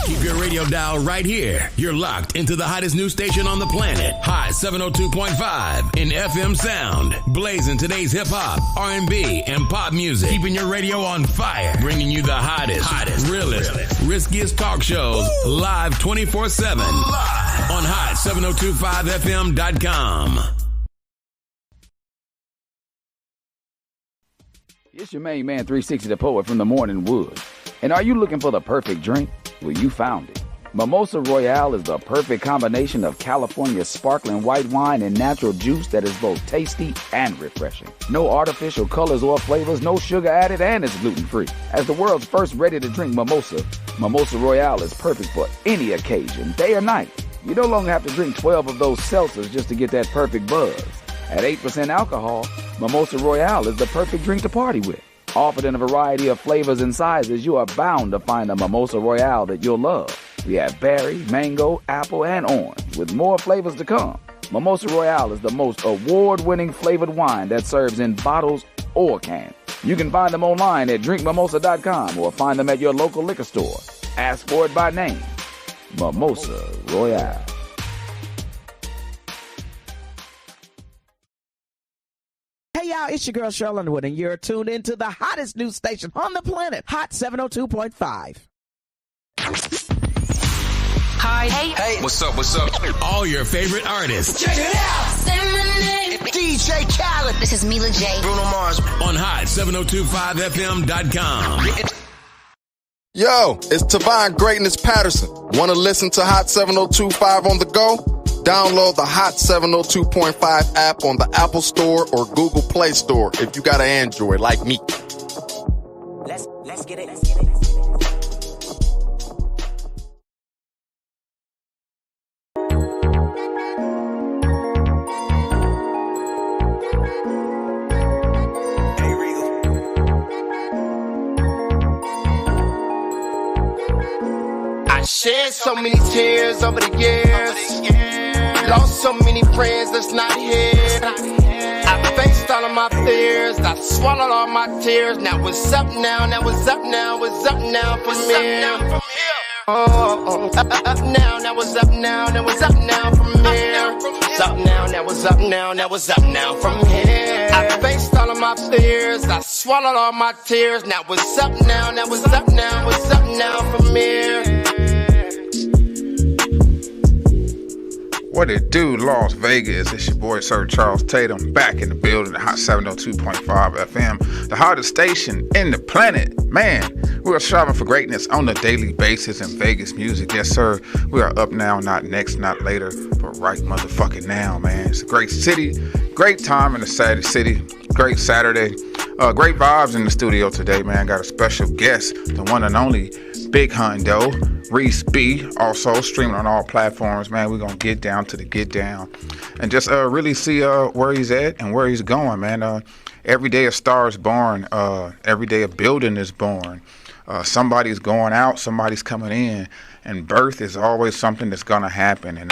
Keep your radio dial right here. You're locked into the hottest news station on the planet. Hot 702.5 in FM sound. Blazing today's hip-hop, R&B, and pop music. Keeping your radio on fire. Bringing you the hottest, realest, riskiest talk shows live 24/7. Live on hot7025fm.com. It's your main man 360 the Poet from the Morning Wood. And are you looking for the perfect drink? Well, you found it. Mimosa Royale is the perfect combination of California sparkling white wine and natural juice that is both tasty and refreshing. No artificial colors or flavors, no sugar added, and it's gluten-free. As the world's first ready-to-drink mimosa, Mimosa Royale is perfect for any occasion, day or night. You no longer have to drink 12 of those seltzers just to get that perfect buzz. At 8% alcohol, Mimosa Royale is the perfect drink to party with. Offered in a variety of flavors and sizes, you are bound to find a Mimosa Royale that you'll love. We have berry, mango, apple, and orange, with more flavors to come. Mimosa Royale is the most award-winning flavored wine that serves in bottles or cans. You can find them online at drinkmimosa.com or find them at your local liquor store. Ask for it by name. Mimosa Royale. Hey y'all, it's your girl Cheryl Underwood, and you're tuned into the hottest news station on the planet, Hot 702.5. Hi. Hey. What's up? All your favorite artists. Check it out. Say my name. DJ Khaled. This is Mila J. Bruno Mars. On hot7025fm.com. Yo, it's Tavon Greatness Patterson. Want to listen to Hot 702.5 on the go? Download the Hot 702.5 app on the Apple Store or Google Play Store if you got an Android like me. Let's get it. I shed so many tears over the years. Lost so many friends that's not here. I faced all of my fears. I swallowed all my tears. Now it's up now. Now it's up now. It's up now from here. Oh, up now. Now it's up now. Now it's up now from here. It's up now. Now it's up now. Now it's up now from here. I faced all of my fears. I swallowed all my tears. Now it's up now. Now it's up now. It's up now from here. What it do, Las Vegas? It's your boy, Sir Charles Tatum, back in the building, Hot 702.5 FM, the hottest station in the planet. Man, we are striving for greatness on a daily basis in Vegas music. Yes, sir. We are up now, not next, not later, but right motherfucking now, man. It's a great city, great time in the city, great Saturday. Great vibes in the studio today, man. Got a special guest, the one and only Big Hundo, Reese B, also streaming on all platforms, man. We're going to get down to the get down and just really see where he's at and where he's going, man. Every day a star is born. Every day a building is born. Somebody's going out, somebody's coming in, and birth is always something that's going to happen. And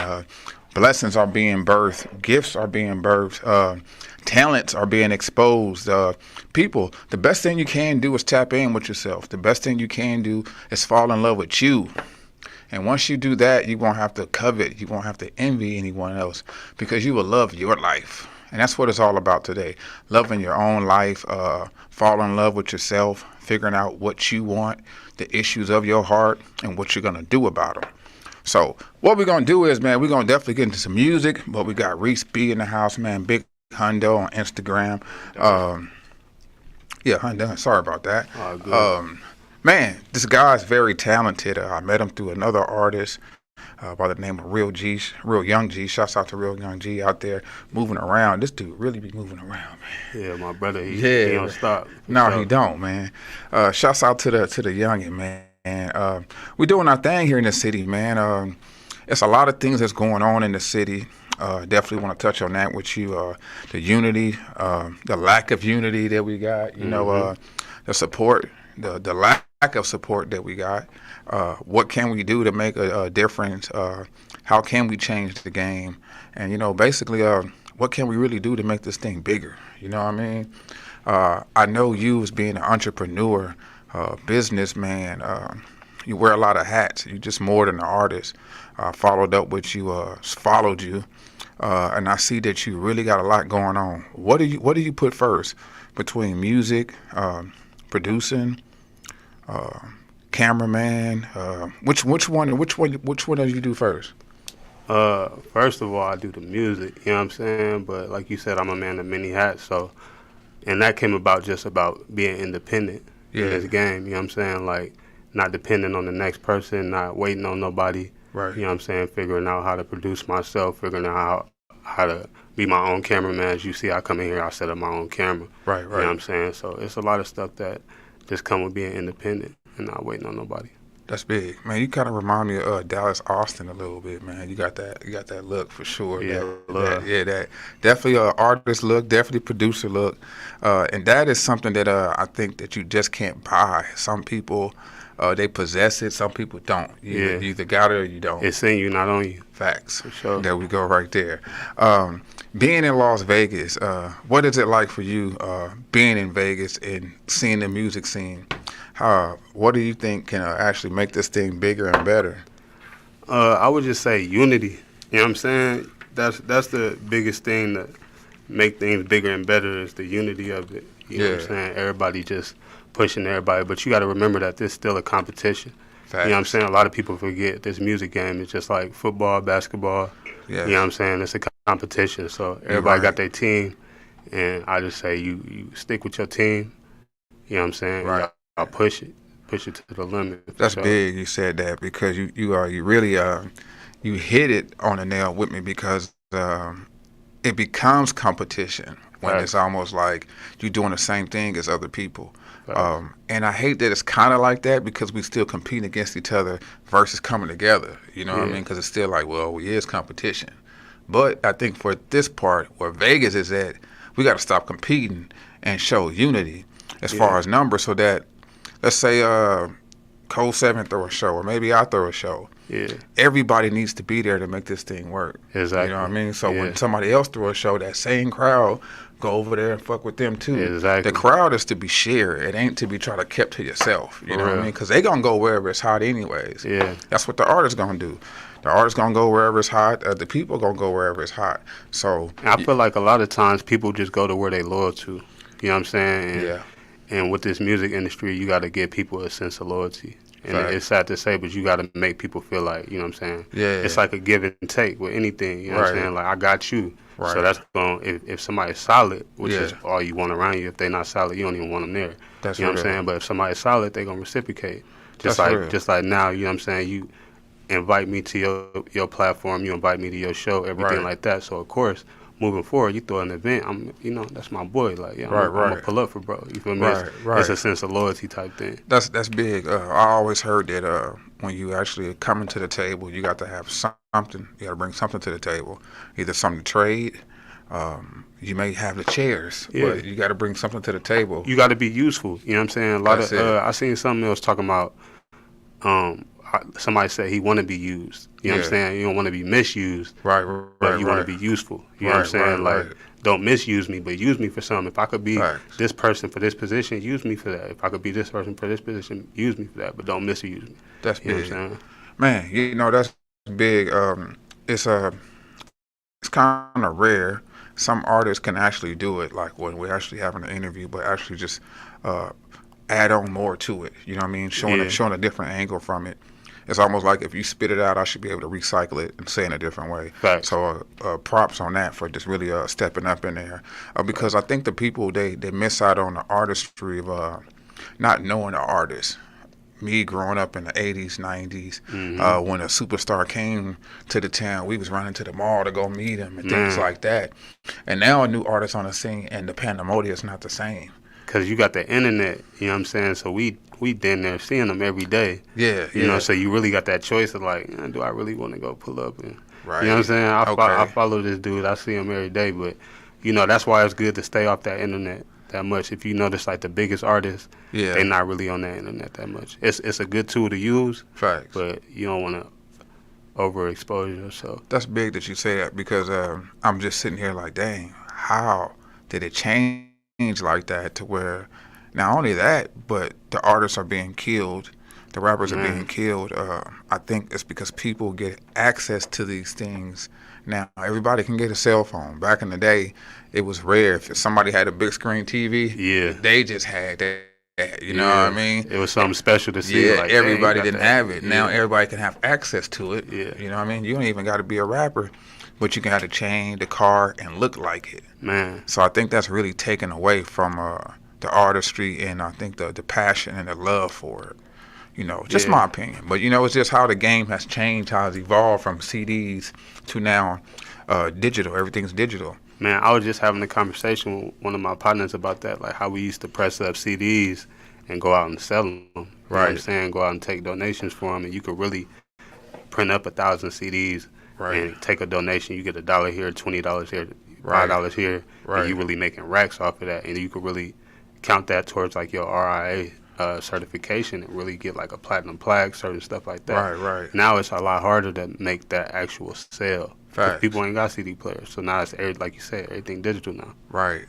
blessings are being birthed, gifts are being birthed, talents are being exposed. People, the best thing you can do is tap in with yourself. The best thing you can do is fall in love with you. And once you do that, you won't have to covet, you won't have to envy anyone else, because you will love your life. And that's what it's all about today. Loving your own life, fall in love with yourself, figuring out what you want, the issues of your heart, and what you're going to do about them. So what we're going to do is, man, we're going to definitely get into some music, but we got Reese B in the house, man, Big Hundo on Instagram. Yeah, Hundo, sorry about that. Man, this guy's very talented. I met him through another artist by the name of Real Young G. Shouts out to Real Young G out there moving around. This dude really be moving around, man. Yeah, my brother, he don't stop. No, he don't, man. Shouts out to the youngin', man. We're doing our thing here in the city, man. It's a lot of things that's going on in the city. Definitely want to touch on that with you. The unity, the lack of unity that we got, you know, the support, the lack of support that we got. What can we do to make a difference? How can we change the game? And, you know, basically, what can we really do to make this thing bigger? You know what I mean? I know you as being an entrepreneur, businessman, you wear a lot of hats. You just more than an artist. Followed up with you, followed you, and I see that you really got a lot going on. What do you put first between music, producing, cameraman? Which one do you do first? First of all, I do the music, you know what I'm saying? But like you said, I'm a man of many hats, so, and that came about just about being independent in this game, you know what I'm saying? Like, not depending on the next person, not waiting on nobody, right? You know what I'm saying? Figuring out how to produce myself, figuring out how to be my own cameraman. As you see, I come in here, I set up my own camera, right? You know what I'm saying? So it's a lot of stuff that just come with being independent and not waiting on nobody. That's big, man. You kind of remind me of Dallas Austin a little bit, man. You got that look for sure. Yeah, that definitely an artist look, definitely producer look, and that is something that I think that you just can't buy. Some people they possess it, some people don't. You either got it or you don't. It's in you, not on you. Facts. For sure. There we go, right there. Being in Las Vegas, what is it like for you being in Vegas and seeing the music scene? What do you think can actually make this thing bigger and better? I would just say unity. You know what I'm saying? That's the biggest thing that make things bigger and better is the unity of it. You know what I'm saying? Everybody just pushing everybody, but you got to remember that there's still a competition. Facts. You know what I'm saying? A lot of people forget this music game is just like football, basketball. Yes. You know what I'm saying? It's a competition, so everybody got their team, and I just say you stick with your team. You know what I'm saying? Right. I'll push it to the limit. That's big. You said that because you really you hit it on the nail with me because it becomes competition when it's almost like you're doing the same thing as other people. And I hate that it's kind of like that because we still compete against each other versus coming together. You know what I mean? Because it's still like, well, it is competition. But I think for this part, where Vegas is at, we got to stop competing and show unity as far as numbers so that, let's say Code 7 throw a show or maybe I throw a show. Yeah. Everybody needs to be there to make this thing work. Exactly. You know what I mean? So when somebody else throw a show, that same crowd go over there and fuck with them too. Exactly. The crowd is to be shared. It ain't to be trying to kept to yourself. You know what I mean? Because they going to go wherever it's hot anyways. Yeah. That's what the artist going to do. The artist going to go wherever it's hot. The people going to go wherever it's hot. So I feel like a lot of times people just go to where they loyal to. You know what I'm saying? And, and with this music industry, you got to give people a sense of loyalty. And it's sad to say, but you got to make people feel like, you know what I'm saying? Yeah. It's like a give and take with anything. You know what I'm saying? Like, I got you. Right. So that's going if somebody's solid, which is all you want around you, if they're not solid, you don't even want them there. That's you know what I'm saying? But if somebody's solid, they're going to reciprocate. Just like now, you know what I'm saying? You invite me to your platform, you invite me to your show, everything like that. So, of course, moving forward, you throw an event, that's my boy. Like, I'm going to pull up for bro. You feel me? It's a sense of loyalty type thing. That's big. I always heard that when you actually coming to the table, you got to have something. You got to bring something to the table, either something to trade. You may have the chairs, but you got to bring something to the table. You got to be useful. You know what I'm saying? A lot of I seen something else talking about. Somebody said he want to be used. You know what I'm saying? You don't want to be misused. Right. But you want to be useful. You know what I'm saying? Like, don't misuse me, but use me for something. If I could be this person for this position, use me for that. If I could be this person for this position, use me for that, but don't misuse me. That's big. You know what I'm saying? Man, that's big. It's kind of rare. Some artists can actually do it, like when we're actually having an interview, but actually just add on more to it. You know what I mean? Showing a different angle from it. It's almost like if you spit it out, I should be able to recycle it and say it in a different way. Facts. So props on that for just really stepping up in there. Because I think the people, they miss out on the artistry of not knowing the artist. Me growing up in the 80s, 90s, when a superstar came to the town, we was running to the mall to go meet him and things like that. And now a new artist on the scene and the pandemonium is not the same. Because you got the internet, you know what I'm saying? So we been there seeing them every day. Yeah. You know, so you really got that choice of like, do I really want to go pull up? And, right. You know what I'm saying? I follow this dude. I see him every day. But, that's why it's good to stay off that internet that much. If you notice, like, the biggest artists, they're not really on that internet that much. It's a good tool to use. Facts. But you don't want to overexpose yourself. That's big that you say that because I'm just sitting here like, dang, how did it change like that to where not only that, but the artists are being killed The rappers are being killed. I think it's because people get access to these things now. Everybody can get a cell phone. Back in the day, it was rare. If somebody had a big screen TV, they just had that. You know what I mean? It was something special to see. Yeah, like, everybody didn't have it. Yeah. Now everybody can have access to it. Yeah. You know what I mean? You don't even got to be a rapper, but you can have the chain, the car, and look like it. Man. So I think that's really taken away from the artistry, and I think the passion and the love for it. You know, just my opinion. But, you know, it's just how the game has changed, how it's evolved from CDs to now digital. Everything's digital. Man, I was just having a conversation with one of my partners about that, like how we used to press up CDs and go out and sell them. You know what I'm saying? Go out and take donations for them, and you could really print up 1,000 CDs and take a donation. You get $1 here, $20 here, $5 here, and you really making racks off of that, and you could really count that towards like your RIA certification and really get like a platinum plaque, certain stuff like that. Right. Now it's a lot harder to make that actual sale. Facts. People ain't got CD players, so now it's like you said, everything digital now. Right.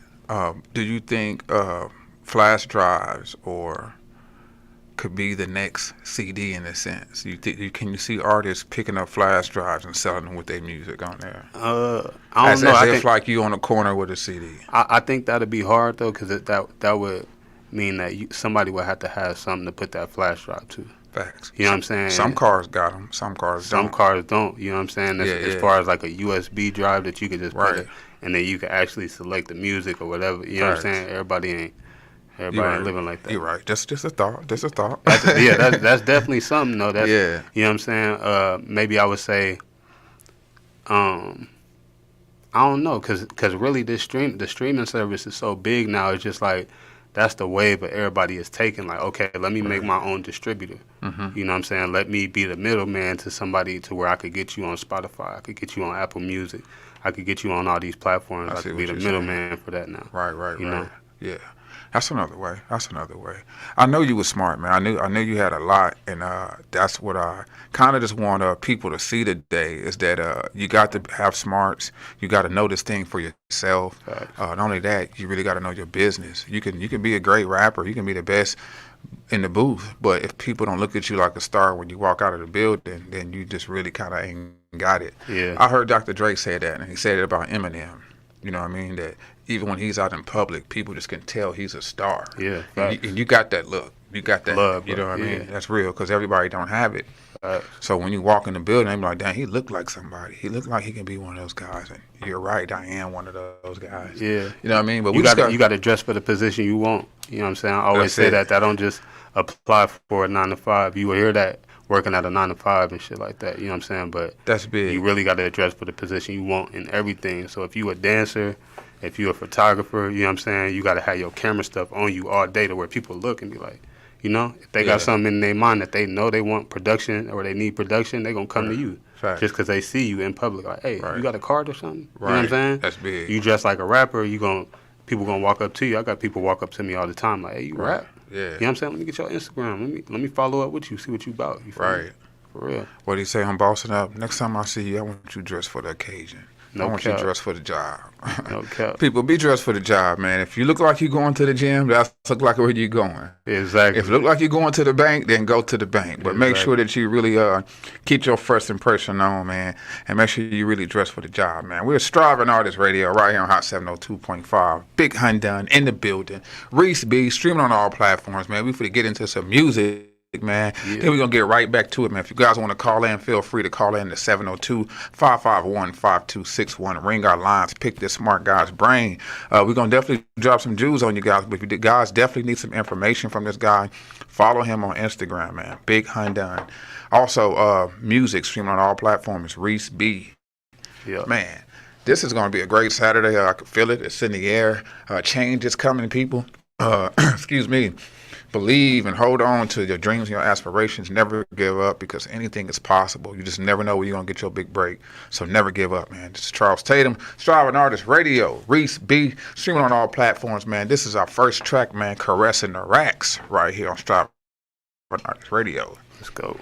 Do you think flash drives could be the next CD in a sense? Can you see artists picking up flash drives and selling them with their music on there? I don't know. I think like you on the corner with a CD. I think that'd be hard though, because that would mean that somebody would have to have something to put that flash drive to. Facts. You know what I'm saying? Some cars got them. Some cars don't. Some cars don't. You know what I'm saying? As far as like a USB drive that you could just put it, and then you can actually select the music or whatever. You know what I'm saying? Everybody ain't living like that. You're right. Just a thought. Just a thought. That's definitely something though. That's, yeah. You know what I'm saying? Maybe I would say, I don't know, cause really the streaming service is so big now. It's just like, that's the wave that everybody is taking. Like, okay, let me make my own distributor. Mm-hmm. You know what I'm saying? Let me be the middleman to somebody to where I could get you on Spotify. I could get you on Apple Music. I could get you on all these platforms. I could be the middleman for that now. Right. You know? Yeah. That's another way. I know you were smart, man. I knew you had a lot, and that's what I kind of just want people to see today is that you got to have smarts. You got to know this thing for yourself. Not only that, you really got to know your business. You can be a great rapper. You can be the best in the booth, but if people don't look at you like a star when you walk out of the building, then you just really kind of ain't got it. Yeah. I heard Dr. Drake say that, and he said it about Eminem. You know what I mean? That even when he's out in public, people just can tell he's a star. Yeah. And you got that look. You got that love. You know what I mean? That's real because everybody don't have it. So when you walk in the building, I'm like, damn, he looked like somebody. He looked like he can be one of those guys. And you're right, I am one of those guys. Yeah. You know what I mean? But you got to dress for the position you want. You know what I'm saying? I always say that don't just apply for a 9 to 5. You will hear that working at a 9 to 5 and shit like that. You know what I'm saying? But that's big. You really got to dress for the position you want in everything. So if you a dancer, if you a photographer, you know what I'm saying, you got to have your camera stuff on you all day to where people look and be like, you know, if they got something in their mind that they know they want production or they need production, they going to come to you. Fact. Just because they see you in public. Like, hey, you got a card or something? Right. You know what I'm saying? That's big. You dress like a rapper, people going to walk up to you. I got people walk up to me all the time like, hey, you rap? Yeah. You know what I'm saying? Let me get your Instagram. Let me follow up with you, see what you about. You feel me? For real. What do you say? I'm bossing up. Next time I see you, I want you dressed for the occasion. I want you dressed for the job. No cap. People, be dressed for the job, man. If you look like you're going to the gym, that look like where you're going. Exactly. If you look like you're going to the bank, then go to the bank. But make sure that you really keep your first impression on, man. And make sure you really dress for the job, man. We're Striving Artist Radio right here on Hot 702.5. Big Hundun in the building. Reese B, streaming on all platforms, man. We finna get into some music, man. Then we're going to get right back to it, man. If you guys want to call in, feel free to call in to 702-551-5261. Ring our lines. Pick this smart guy's brain. We're going to definitely drop some Jews on you guys. But if you guys definitely need some information from this guy, follow him on Instagram, man. Big Hundun. Also, music streaming on all platforms. Reese B. Yeah. Man, this is going to be a great Saturday. I can feel it. It's in the air. Change is coming, people. Excuse me. Believe and hold on to your dreams and your aspirations. Never give up because anything is possible. You just never know when you're going to get your big break. So never give up, man. This is Charles Tatum, Striving Artist Radio. Reese B, streaming on all platforms, man. This is our first track, man, Caressing the Racks, right here on Striving Artist Radio. Let's go.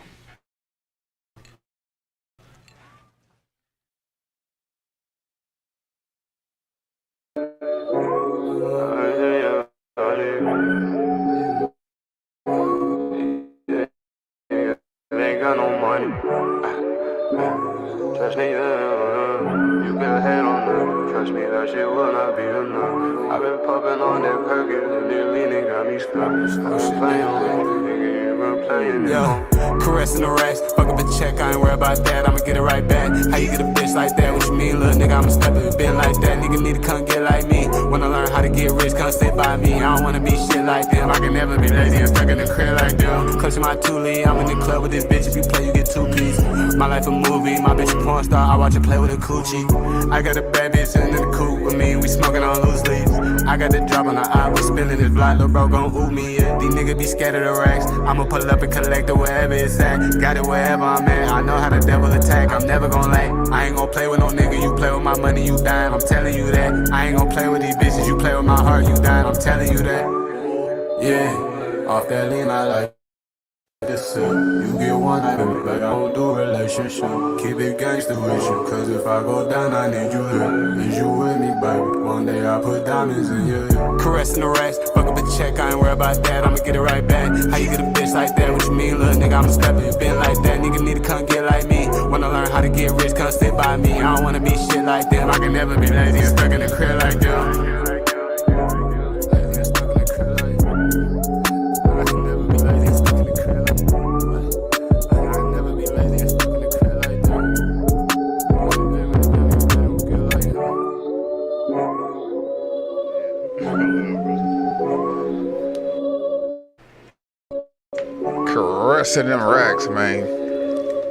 Especially you can hate on them. Trust me, that shit will not be enough. I've been popping on that Perkins and then leaning got me stuck. I've been playing with you, nigga, you been playing it. Yeah, caressing the racks, fuck up a check, I ain't worried about that, I'ma get it right back. How you get a bitch like that? What you mean, little nigga? I'ma step it, been like that. Nigga need to come get like me. Wanna learn how to get rich, come sit by me. I don't wanna be shit like them. I can never be lazy and stuck in the crib like them. Clutching my Thule, I'm in the club with this bitch. If you play, you get 2 piece. My life a movie, my bitch a porn star. I watch her play with a coochie. I got a bad bitch in the coupe with me. We smoking on loose leaves. I got the drop on the eye, we spilling this block. Lil' bro gon' ooh me, yeah. These niggas be scared of the racks. I'ma pull up and collect it wherever it's at. Got it wherever I'm at. I know how the devil attack. I'm never gon' lack. I ain't gon' play with no nigga. You play with my money, you dying. I'm telling you that. I ain't gon' play with these bitches. You play with my heart, you dying. I'm telling you that. Yeah, off that lean, I like this. You get one item, like I don't do relationship. Keep it gangster with you, cause if I go down, I need you here. Is you with me, baby? One day I put diamonds in your ear. Caressing the racks, fuck up a check, I ain't worried about that, I'ma get it right back. How you get a bitch like that? What you mean, little nigga? I'ma step it, been like that. Nigga need to come get like me. Wanna learn how to get rich, come sit by me. I don't wanna be shit like them. I can never be lazy and stuck in the crib like them. Caressing them racks, man.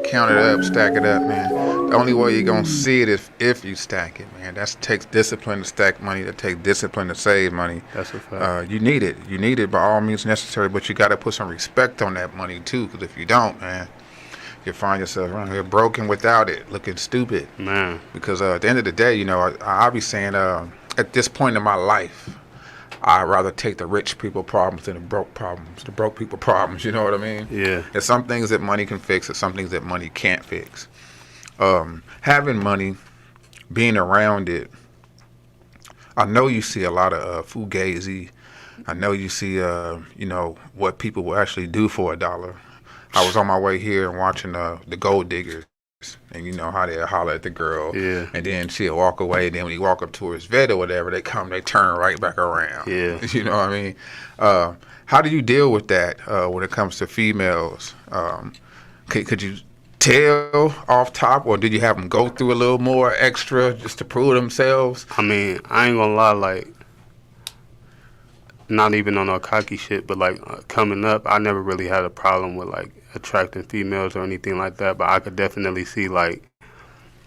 Count it up, stack it up, man. The only way you're gonna see it is if you stack it, man. That takes discipline to stack money. That takes discipline to save money. That's a fact. You need it. You need it by all means necessary, but you got to put some respect on that money too. Because if you don't, man, you find yourself around here broken without it, looking stupid. Man. Because at the end of the day, you know, I'll be saying at this point in my life, I'd rather take the rich people problems than the broke people problems, you know what I mean? Yeah. There's some things that money can fix, there's some things that money can't fix. Having money, being around it, I know you see a lot of fugazi. I know you see, you know, what people will actually do for $1. I was on my way here and watching the Gold Diggers. And you know how they holler at the girl, yeah. And then she'll walk away. And then when you walk up to his vet or whatever, they turn right back around. Yeah, you know what I mean. How do you deal with that when it comes to females? Could you tell off top, or did you have them go through a little more extra just to prove themselves? I mean, I ain't gonna lie, like, not even on no cocky shit, but like coming up, I never really had a problem with like attracting females or anything like that. But I could definitely see, like,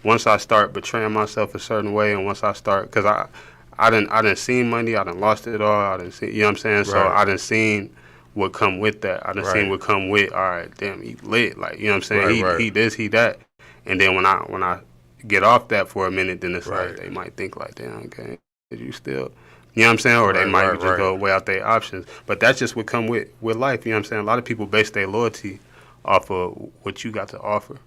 once I start betraying myself a certain way, and once I start, cause I didn't seen money, I done lost it all, I didn't see, you know what I'm saying? Right. So I done seen what come with that. I done seen what come with, all right, damn, he lit, like, you know what I'm saying? He this, he that. And then when I get off that for a minute, then it's like they might think like, damn, okay, you still, you know what I'm saying? Or they might just go weigh out their options. But that's just what come with life, you know what I'm saying? A lot of people base their loyalty off of what you got to offer.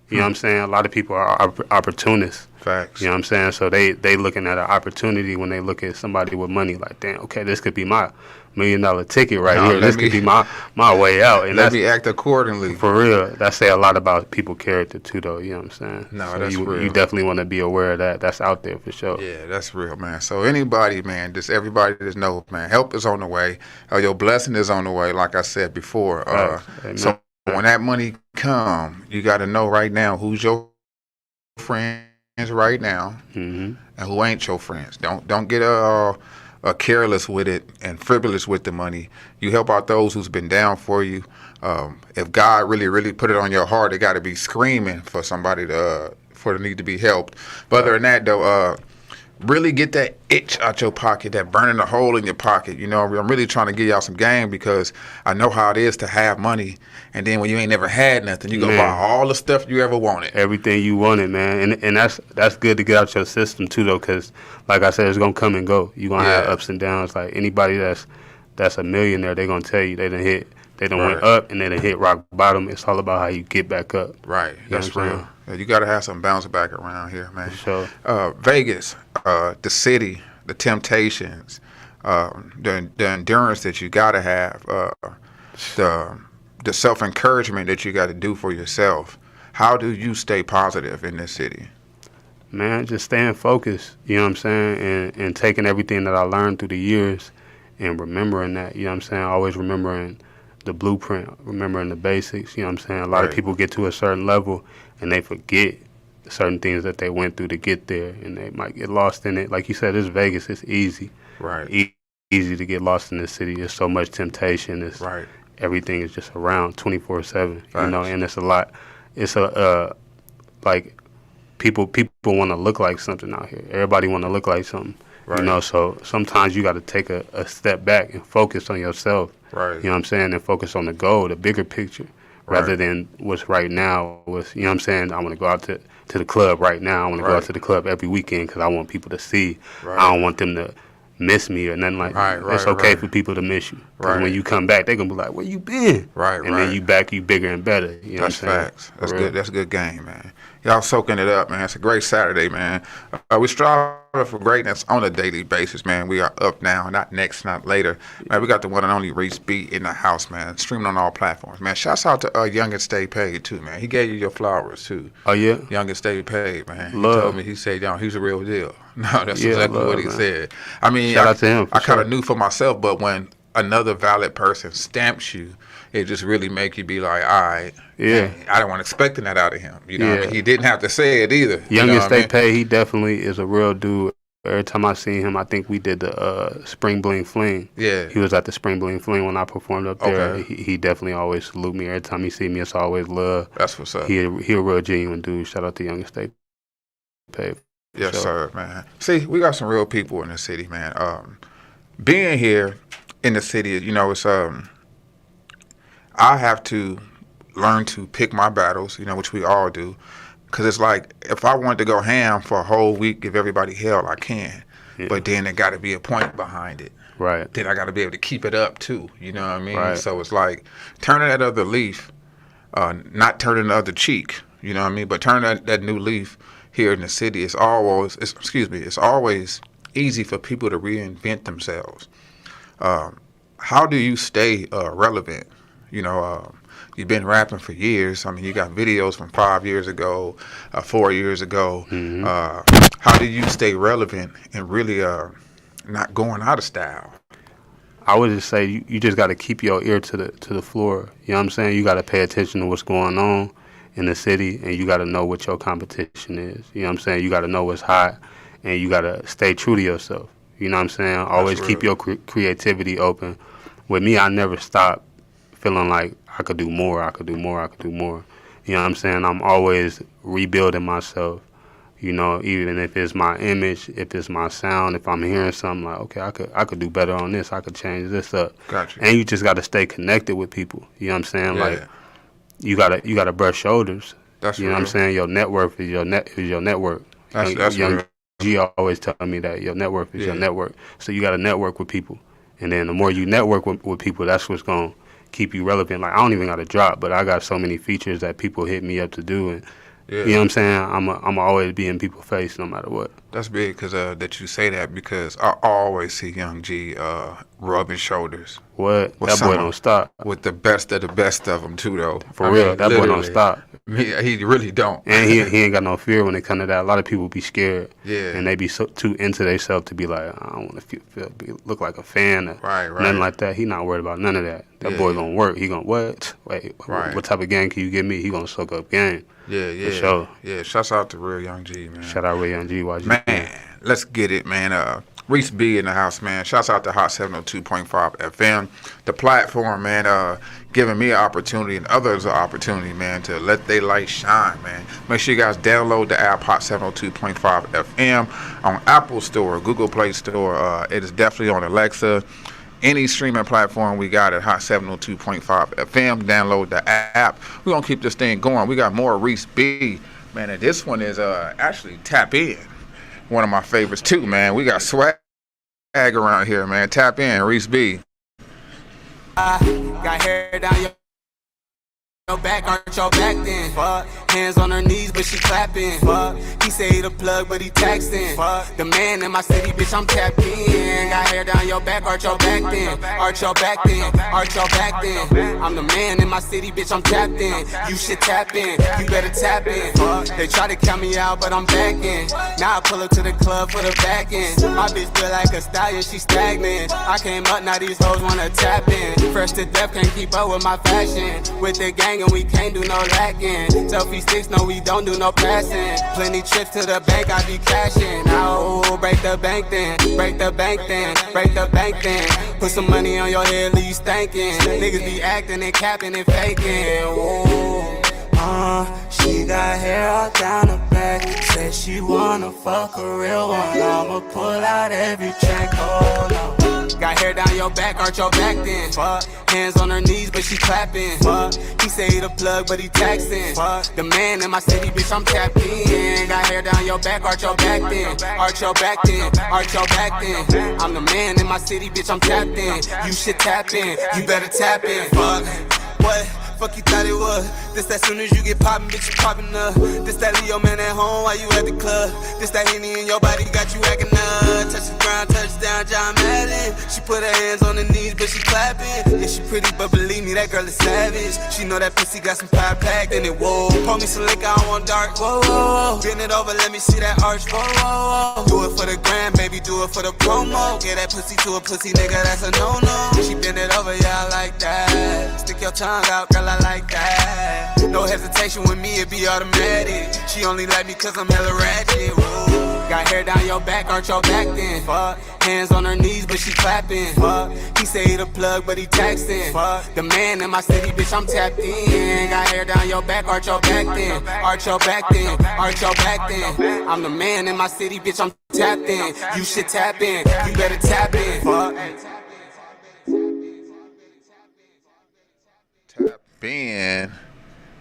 You know what I'm saying? A lot of people are opportunists. Facts. You know what I'm saying? So they looking at an opportunity when they look at somebody with money, like, damn, okay, this could be my $1 million ticket here. This could be my way out. And let me act accordingly. For real. That say a lot about people's character too, though. You know what I'm saying? No, so that's real. You definitely want to be aware of that. That's out there for sure. Yeah, that's real, man. So anybody, man, just everybody just know, man, help is on the way. Your blessing is on the way, like I said before. So when that money come, you got to know right now who's your friends right now, and who ain't your friends. Don't get careless with it and frivolous with the money. You help out those who's been down for you. If God really put it on your heart, it got to be screaming for somebody for the need to be helped. But other than that, though, really get that itch out your pocket, that burning a hole in your pocket. You know, I'm really trying to give y'all some game because I know how it is to have money, and then when you ain't never had nothing, you go buy all the stuff you ever wanted. Everything you wanted, man. And that's good to get out your system too, though, because like I said, it's gonna come and go. You're gonna have ups and downs. Like anybody that's a millionaire, they gonna tell you they done went up and they done hit rock bottom. It's all about how you get back up. Right. That's real. Yeah, you got to have some bounce back around here, man. For sure. Vegas, the city, the temptations, the endurance that you got to have, the self-encouragement that you got to do for yourself. How do you stay positive in this city? Man, just staying focused, you know what I'm saying, and taking everything that I learned through the years and remembering that, you know what I'm saying, always remembering the blueprint, remembering the basics, you know what I'm saying. A lot of people get to a certain level and they forget certain things that they went through to get there, and they might get lost in it. Like you said, it's Vegas, it's easy. Right. Easy to get lost in this city. There's so much temptation. It's, everything is just around 24/7, you know, and it's a lot. It's like, people want to look like something out here. Everybody want to look like something, you know. So sometimes you got to take a step back and focus on yourself. Right. You know what I'm saying? And focus on the goal, the bigger picture, rather than what's right now. What's, you know what I'm saying? I want to go out to the club right now. I want to go out to the club every weekend because I want people to see. I don't want them to miss me or nothing like that. It's okay for people to miss you. Because when you come back, they're going to be like, where you been? And then you back, you bigger and better. You know That's facts. That's good. That's a good game, man. Y'all soaking it up, man. It's a great Saturday, man. We strive for greatness on a daily basis, man. We are up now, not next, not later. Man, we got the one and only Reese B in the house, man. Streaming on all platforms, man. Shouts out to Youngest Stay Paid, too, man. He gave you your flowers, too. Oh, yeah? Youngest Stay Paid, man. Love. He told me, he said, yo, he's a real deal. No, that's exactly what he said. I mean, shout out to him. I kind of knew for myself, but when another valid person stamps you, it just really make you be like, all right, I wasn't expecting that out of him. You know what I mean? He didn't have to say it either. Youngest Stay Paid, he definitely is a real dude. Every time I seen him, I think we did the Spring Bling Fling. Yeah. He was at the Spring Bling Fling when I performed up there. Okay. He definitely always salute me. Every time he see me, it's always love. That's what's up. He a real genuine dude. Shout out to Youngest Stay Paid. Yes, sir, man. See, we got some real people in the city, man. Being here in the city, you know, it's I have to learn to pick my battles, you know, which we all do. Because it's like, if I wanted to go ham for a whole week, give everybody hell, I can. Yeah. But then there got to be a point behind it. Right. Then I got to be able to keep it up, too. You know what I mean? Right. So it's like turning that other leaf, not turning the other cheek, you know what I mean? But turning that new leaf here in the city, it's always easy for people to reinvent themselves. How do you stay relevant? You know, you've been rapping for years. I mean, you got videos from 5 years ago, 4 years ago. Mm-hmm. How do you stay relevant and really not going out of style? I would just say you just got to keep your ear to the floor. You know what I'm saying? You got to pay attention to what's going on in the city, and you got to know what your competition is. You know what I'm saying? You got to know what's hot, and you got to stay true to yourself. You know what I'm saying? Always keep your creativity open. With me, I never stop feeling like I could do more, I could do more, I could do more. You know what I'm saying? I'm always rebuilding myself, you know, even if it's my image, if it's my sound, if I'm hearing something like, okay, I could do better on this, I could change this up. Gotcha. And you just got to stay connected with people. You know what I'm saying? Yeah. Like, you gotta brush shoulders. That's you know what I'm saying? Your net worth is your network. That's Young G always tell me that your net worth is your network. So you got to network with people. And then the more you network with people, that's what's going to keep you relevant. Like, I don't even got to drop, but I got so many features that people hit me up to do. And you know what I'm saying? I'm always be in people's face no matter what. That's big because that you say that, because I always see Young G rubbing shoulders. What? That boy don't stop. With the best of them, too, though. For real, that boy don't stop. He really don't. And he ain't got no fear when it comes to that. A lot of people be scared. Yeah. And they be too into themselves to be like, I don't want to look like a fan or nothing like that. He not worried about none of that. That boy gonna work. He gonna what? Wait, what type of game can you give me? He gonna soak up game. Yeah. For sure. Yeah, shouts out to Real Young G, man. Shout out Real Young G. Man, let's get it, man. Reese B in the house, man. Shouts out to Hot 702.5 FM. The platform, man, giving me an opportunity and others an opportunity, man, to let their light shine, man. Make sure you guys download the app Hot 702.5 FM on Apple Store, Google Play Store. It is definitely on Alexa. Any streaming platform we got at Hot 702.5 FM. Download the app. We're going to keep this thing going. We got more Reese B. Man, and this one is actually Tap In. One of my favorites, too, man. We got swag around here, man. Tap In, Reese B. Got hair down your back, aren't your back then? Fuck. hands on her knees, but she clapping. Fuck, he say he the plug, but he taxing. Fuck, the man in my city, bitch, I'm tapped in. Got hair down your back, arch your back then. Arch your back then, arch your back then. I'm the man in my city, bitch, I'm tapped in. You should tap in, you better tap in. Fuck, they try to count me out, but I'm back in. Now I pull up to the club for the back end. My bitch built like a stallion, she stagnant. I came up, now these hoes wanna tap in. Fresh to death, can't keep up with my fashion. With the gang and we can't do no lacking. Selfie sticks, no we don't do no passing. Plenty trips to the bank, I be cashing. Oh, break the bank then, break the bank then, break the bank then. Put some money on your head, leave you stankin'. Niggas be acting and capping and faking. Ooh. She got hair all down her back. Said she wanna fuck a real one. I'ma pull out every track, hold on. Got hair down your back, arch your back then. Fuck, hands on her knees, but she clapping. Fuck, he say he the plug, but he taxing. Fuck, the man in my city, bitch, I'm tapped in. Got hair down your back, arch your back then. Arch your back then, arch your back then. I'm the man in my city, bitch, I'm tapped in. You should tap in, you better tap in. Fuck, what? Fuck you thought it was. This that soon as you get poppin', bitch, you poppin' up. This that Leo man at home while you at the club. This that Henny in your body got you acting up. Touch the ground, touchdown, John Madden. She put her hands on her knees, but she clapping. Yeah, she pretty, but believe me, that girl is savage. She know that pussy got some fire packed in it, whoa. Pour me some liquor, I want dark, whoa, whoa. Bend it over, let me see that arch, whoa, whoa, whoa. Do it for the gram, baby, do it for the promo. Get that pussy to a pussy, nigga, that's a no-no. She bend it over, yeah, I like that. Stick your tongue out, girl, I like that. No hesitation with me, it be automatic. She only like me cause I'm hella ratchet. Whoa. Got hair down your back, arch your back then. Fuck, hands on her knees, but she clapping. Fuck, he say he the plug, but he taxing. Fuck, the man in my city, bitch, I'm tapped in. Got hair down your back, arch your back then. Arch your back then, arch your back then. I'm the man in my city, bitch, I'm tapped in. You should tap in, you better tap in. Fuck. Tap in.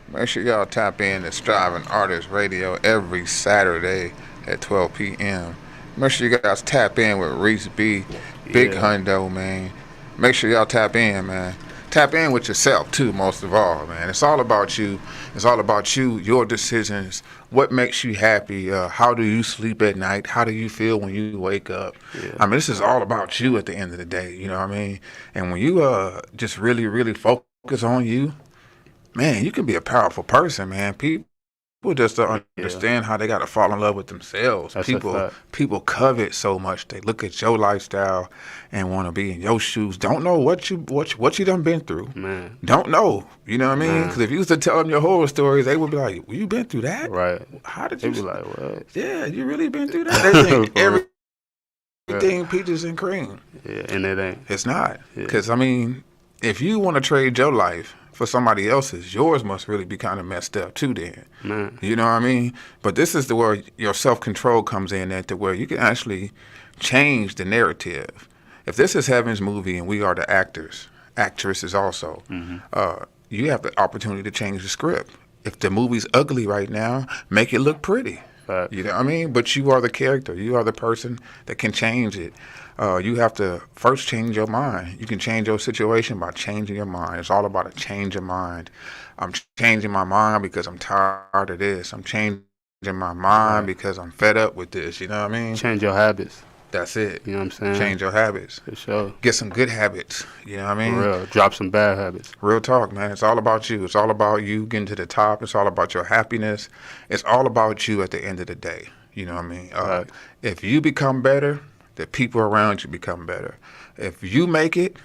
Make sure y'all tap in to Striving Artist Radio every Saturday at 12 p.m. Make sure you guys tap in with Reese B, Big Hundo, man. Make sure y'all tap in, man. Tap in with yourself, too, most of all, man. It's all about you. It's all about you, your decisions, what makes you happy, how do you sleep at night, how do you feel when you wake up. Yeah. I mean, this is all about you at the end of the day, you know what I mean? And when you just really, really focus on you, man, you can be a powerful person, man. People just don't understand how they got to fall in love with themselves. That's people covet so much. They look at your lifestyle and want to be in your shoes. Don't know what you done been through. Man, don't know. You know what I mean? Because if you used to tell them your horror stories, they would be like, "Well, you been through that? Right? How did you?" They be like, "What? Yeah, you really been through that?" They think everything peaches and cream. Yeah, and it ain't. It's not. Because I mean, if you want to trade your life for somebody else's, yours must really be kind of messed up too then. Man. You know what I mean? But this is where your self-control comes in at, to where you can actually change the narrative. If this is Heaven's movie and we are the actresses also, you have the opportunity to change the script. If the movie's ugly right now, make it look pretty. You know what I mean? But you are the character. You are the person that can change it. You have to first change your mind. You can change your situation by changing your mind. It's all about a change of mind. I'm changing my mind because I'm tired of this. I'm changing my mind because I'm fed up with this. You know what I mean? Change your habits. That's it. You know what I'm saying? Change your habits. For sure. Get some good habits. You know what I mean? For real. Drop some bad habits. Real talk, man. It's all about you. It's all about you getting to the top. It's all about your happiness. It's all about you at the end of the day. You know what I mean? If you become better, the people around you become better. If you make it,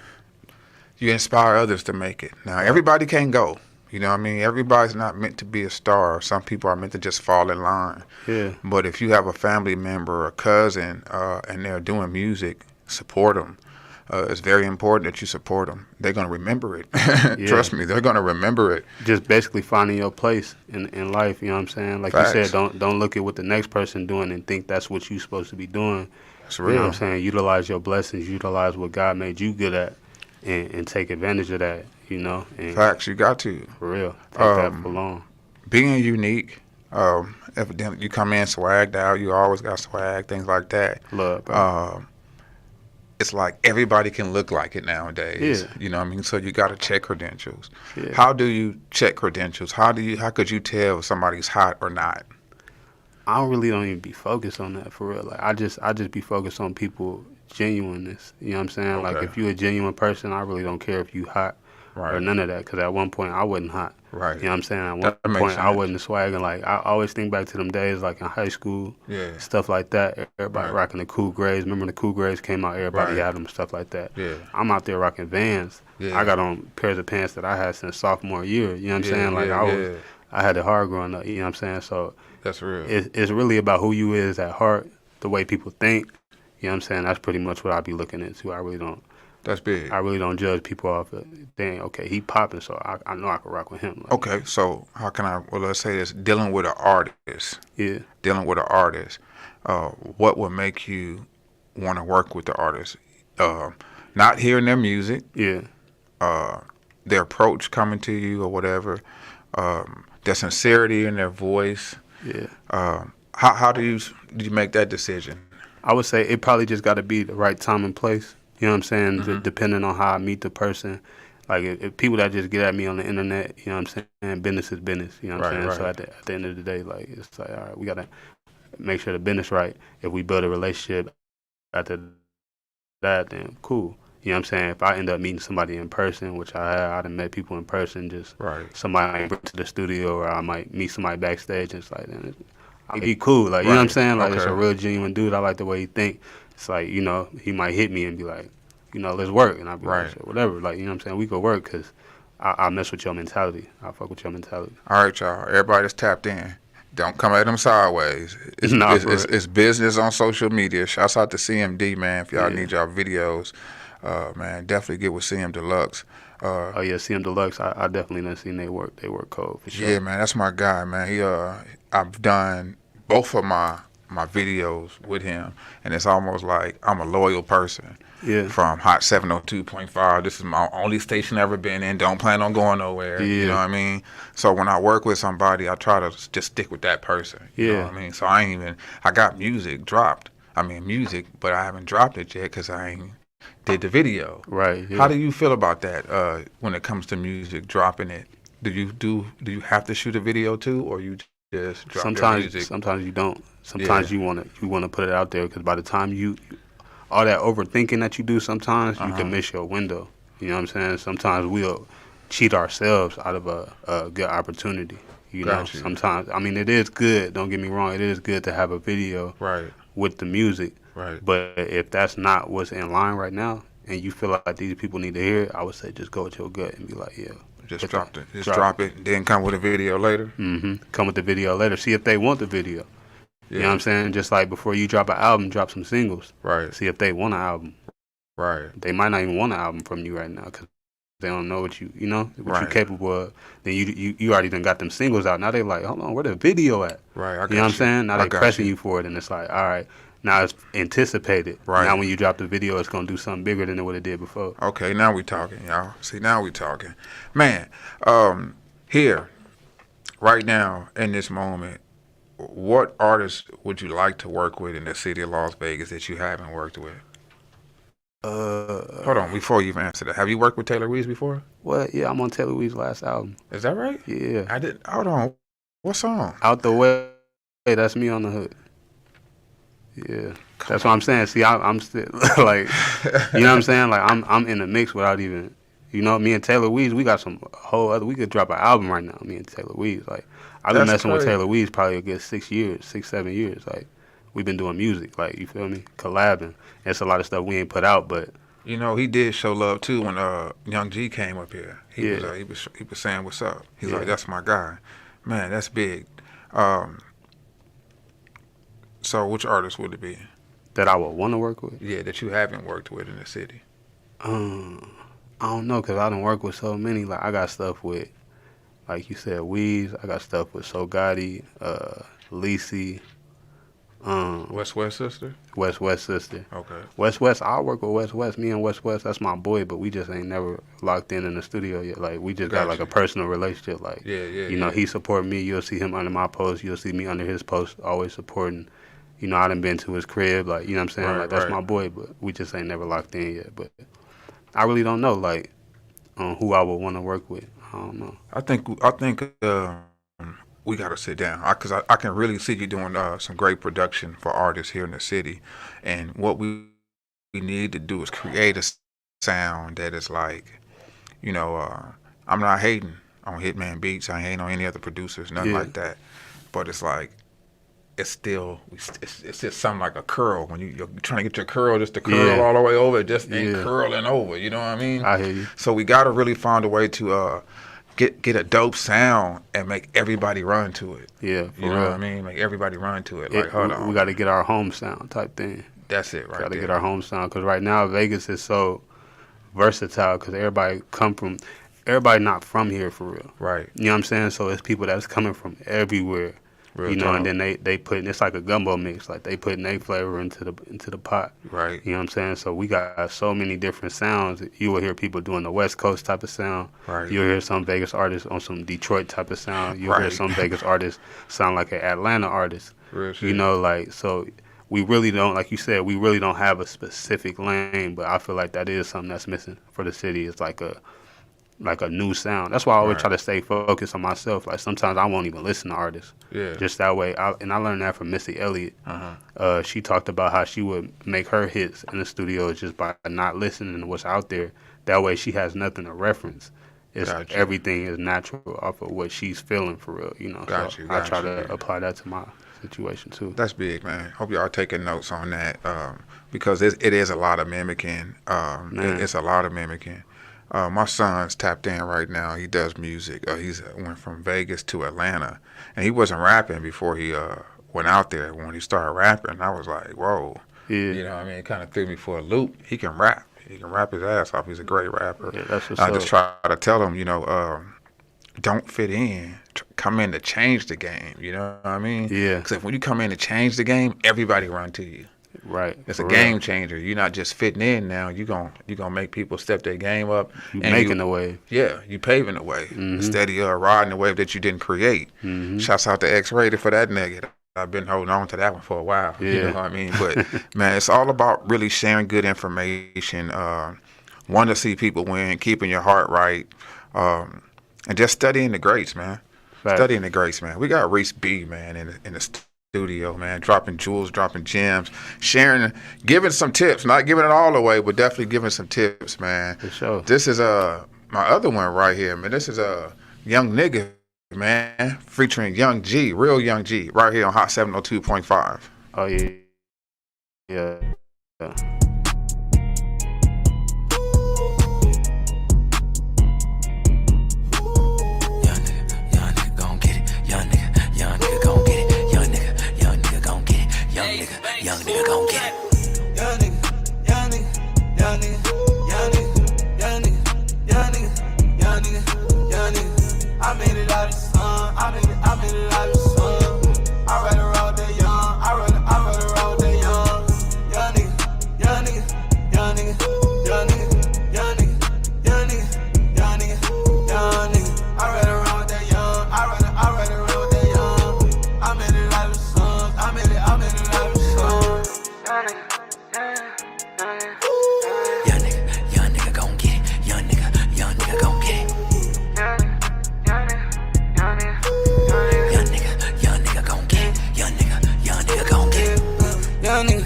you inspire others to make it. Now, everybody can't go. You know what I mean? Everybody's not meant to be a star. Some people are meant to just fall in line. Yeah. But if you have a family member or a cousin and they're doing music, support them. It's very important that you support them. They're going to remember it. Trust me, they're going to remember it. Just basically finding your place in life, you know what I'm saying? Like Facts. You said, don't look at what the next person doing and think that's what you're supposed to be doing. It's real. You know what I'm saying? Utilize your blessings, utilize what God made you good at, and take advantage of that, you know? And Facts, you got to. For real. Take that for long. Being unique, evidently you come in swagged out, you always got swag, things like that. Love, bro. it's like everybody can look like it nowadays. Yeah. You know what I mean? So you got to check credentials. Yeah. How do you check credentials? How could you tell if somebody's hot or not? I don't even be focused on that for real. Like I just be focused on people genuineness. You know what I'm saying? Okay. Like if you're a genuine person, I really don't care if you hot or none of that. Because at one point I wasn't hot. Right. You know what I'm saying? At one That makes point sense. I wasn't swagging. Like I always think back to them days, like in high school, stuff like that. Everybody rocking the cool grays. Remember the cool grays came out? Everybody had them, stuff like that. Yeah. I'm out there rocking Vans. Yeah. I got on pairs of pants that I had since sophomore year. You know what I'm saying? Like I had it hard growing up. You know what I'm saying? So. That's real. It's really about who you is at heart, the way people think. You know what I'm saying? That's pretty much what I be looking into. I really don't. That's big. I really don't judge people off of, dang, okay, he popping, so I know I can rock with him. Like, okay, so how can I, well, let's say this, dealing with an artist. Yeah. Dealing with an artist. What would make you want to work with the artist? Not hearing their music. Yeah. Their approach coming to you or whatever. Their sincerity in their voice. Yeah. How do you make that decision? I would say it probably just got to be the right time and place. You know what I'm saying? Mm-hmm. Depending on how I meet the person. Like if people that just get at me on the internet, you know what I'm saying? Business is business. You know what I'm saying? Right. So at the end of the day, like it's like, all right, we got to make sure the business right. If we build a relationship after that, then cool. You know what I'm saying? If I end up meeting somebody in person, which I done met people in person, just somebody I bring to the studio, or I might meet somebody backstage, and it's like, then he cool. Like, you know what I'm saying? Like, it's a real genuine dude. I like the way he think. It's like, you know, he might hit me and be like, you know, let's work. And I'll be like, whatever. Like, you know what I'm saying? We go work because I mess with your mentality. I fuck with your mentality. All right, y'all. Everybody that's tapped in. Don't come at them sideways. It's business on social media. Shouts out to CMD, man. If y'all need y'all videos, man, definitely get with CM Deluxe. Oh yeah, CM Deluxe. I definitely done seen they work cold for sure. Yeah, man, that's my guy, man. I've done both of my videos with him, and it's almost like I'm a loyal person. Yeah. From Hot 702.5. This is my only station I've ever been in. Don't plan on going nowhere. Yeah. You know what I mean? So when I work with somebody, I try to just stick with that person. You know what I mean? So I got music dropped. But I haven't dropped it yet because I ain't did the video. Right. Yeah. How do you feel about that when it comes to music, dropping it? Do you have to shoot a video too, or you just drop your music? Sometimes you don't. Sometimes you want to put it out there because by the time all that overthinking that you do, sometimes you can miss your window. You know what I'm saying? Sometimes we'll cheat ourselves out of a good opportunity. You know, sometimes, it is good, don't get me wrong, it is good to have a video with the music. Right. But if that's not what's in line right now, and you feel like these people need to hear it, I would say just go with your gut and be like, yeah. Just drop it. Just drop it, then come with a video later? Mm-hmm. Come with the video later. See if they want the video. Yeah. You know what I'm saying? Just like before you drop an album, drop some singles. Right. See if they want an album. Right. They might not even want an album from you right now because they don't know what you're capable of. Then you already done got them singles out. Now they like, hold on, where the video at? Right. You know what I'm saying? Now they pressing you for it, and it's like, all right, now it's anticipated. Right. Now when you drop the video, it's gonna do something bigger than what it did before. Okay, now we talking, y'all. See, now we talking, man. Here, right now, in this moment. What artists would you like to work with in the city of Las Vegas that you haven't worked with? Hold on, before you even answer that, have you worked with Taylor Weeze before? Well, yeah, I'm on Taylor Weeze's last album. Is that right? Yeah. I did. Hold on, what song? Out the Way. Hey, that's me on the hook. Yeah, that's what I'm saying. See, I'm still like, you know what I'm saying? Like I'm in the mix without even, me and Taylor Weeze, we got some whole other. We could drop an album right now. Me and Taylor Weeze, like. I've been messing with Taylor Weeze probably a good 6 years, 7 years. Like, we've been doing music, like, you feel me? Collabing. It's a lot of stuff we ain't put out, but. He did show love, too, when Young G came up here. He was saying what's up. He's like, that's my guy. Man, that's big. So which artist would it be? That I would want to work with? Yeah, that you haven't worked with in the city. I don't know, because I done work with so many. Like, I got stuff with, like you said, Weeze. I got stuff with So Gotti, Lisi. West Sister? West Sister. Okay. West, I work with West. Me and West, that's my boy, but we just ain't never locked in the studio yet. Like, we just got like a personal relationship. Like, he support me. You'll see him under my post. You'll see me under his post, always supporting. You know, I done been to his crib, like, you know what I'm saying? Like, that's my boy, but we just ain't never locked in yet. But I really don't know, like, who I would want to work with. I don't know. I think we got to sit down because I can really see you doing some great production for artists here in the city. And what we need to do is create a sound that is like, you know, I'm not hating on Hitman Beats. I ain't hating on any other producers, nothing like that. But it's like, it's just something like a curl. When you're trying to get your curl just to curl all the way over, it just ain't curling over. You know what I mean? I hear you. So we got to really find a way to get a dope sound and make everybody run to it. Yeah, you know what I mean? Make everybody run to it. Like, hold on. We got to get our home sound type thing. That's it, right? Got to get our home sound because right now Vegas is so versatile because everybody not from here for real. Right. You know what I'm saying? So it's people that's coming from everywhere. Real you know, and then they putting, it's like a gumbo mix. Like they putting their flavor into the pot. Right. You know what I'm saying? So we got so many different sounds. You will hear people doing the West Coast type of sound. Right. You'll hear some Vegas artists on some Detroit type of sound. You'll hear some Vegas artists sound like an Atlanta artist. Real shit. You know, like, so we really don't, like you said, we really don't have a specific lane, but I feel like that is something that's missing for the city. It's like a new sound. That's why I always try to stay focused on myself. Like sometimes I won't even listen to artists. Yeah. Just that way. I learned that from Missy Elliott. She talked about how she would make her hits in the studio just by not listening to what's out there. That way she has nothing to reference. Everything is natural off of what she's feeling for real. You know. I try to apply that to my situation too. That's big, man. Hope y'all taking notes on that because it is a lot of mimicking. It's a lot of mimicking. My son's tapped in right now. He does music. He's went from Vegas to Atlanta, and he wasn't rapping before he went out there. When he started rapping, I was like, whoa. Yeah. You know what I mean? It kind of threw me for a loop. He can rap. He can rap his ass off. He's a great rapper. Yeah, that's what's I just try to tell him, you know, don't fit in. Come in to change the game. You know what I mean? Yeah. Because when you come in to change the game, everybody run to you. Right. It's a game changer. You're not just fitting in now. You're gonna make people step their game up. You making the wave. Yeah, you paving the way. Instead of riding the wave that you didn't create. Shouts out to X-Rated for that nigga. I've been holding on to that one for a while. Yeah. You know what I mean? But man, it's all about really sharing good information. Want to see people win, keeping your heart right, and just studying the greats, man. Studying the greats, man. We got Reese B, man, in the studio, man, dropping jewels, dropping gems, sharing, giving some tips, not giving it all away, but definitely giving some tips, man. For sure. This is my other one right here, man. This is a Young Nigga, man, featuring Young G, real Young G, right here on Hot 702.5. Oh yeah. Yeah. Young nigga gon' get it. Young nigga, young nigga, young nigga, young nigga, young nigga, young nigga, young nigga, young nigga. I made it out of the sun. I made it out of the sun. I ride around that young. I ride around that young. Young nigga, young nigga, young nigga, young nigga, young nigga, young nigga, young nigga, young nigga. I ride around that young. I ride around that young. I made it out of the sun. I made it out of the sun. Young nigga gon' get it. Young nigga gon' get it. Young nigga gon' get it. Young nigga gon' get it. Young nigga,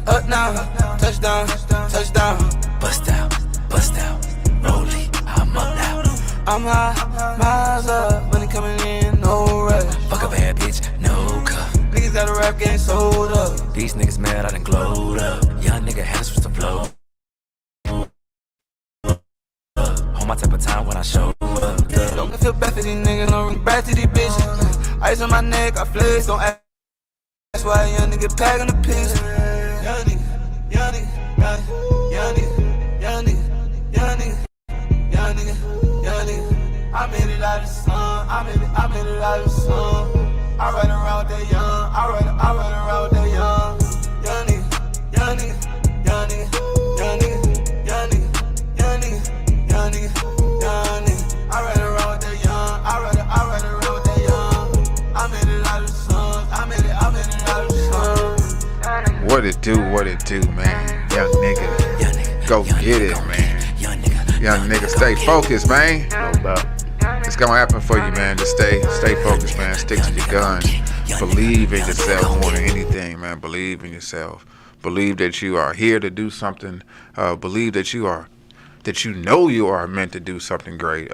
up now, touchdown, touchdown. Bust out, roll it, I'm up now. I'm high, miles up, money coming in, no rush. Fuck a bad bitch, no cup. Niggas got a rap game sold up. These niggas mad, I done glowed up. Young nigga had to switch the flow. On my type of time when I show up. Don't feel bad for these niggas, don't run back to these bitches. Ice on my neck, I flex, don't ask. That's why a young nigga packing the piece. Young nigga, young nigga, young nigga, young nigga, young nigga, young nigga, young nigga. I made it out of the sun, I made it out of the sun. I ride around that young, I ride around that young. Young nigga, young nigga, young nigga, young nigga, young nigga, young nigga, young nigga, young nigga. I ride around that young, I ride around that young. I made it out of the sun, I made it out of the sun. What it do, man. Young nigga. Go get it, man. Young nigga, stay focused, man. No doubt. It's gonna happen for you, man. Just stay focused, man. Stick to your guns. Believe in yourself more than anything, man. Believe in yourself. Believe that you are here to do something. Believe that you know you are meant to do something great.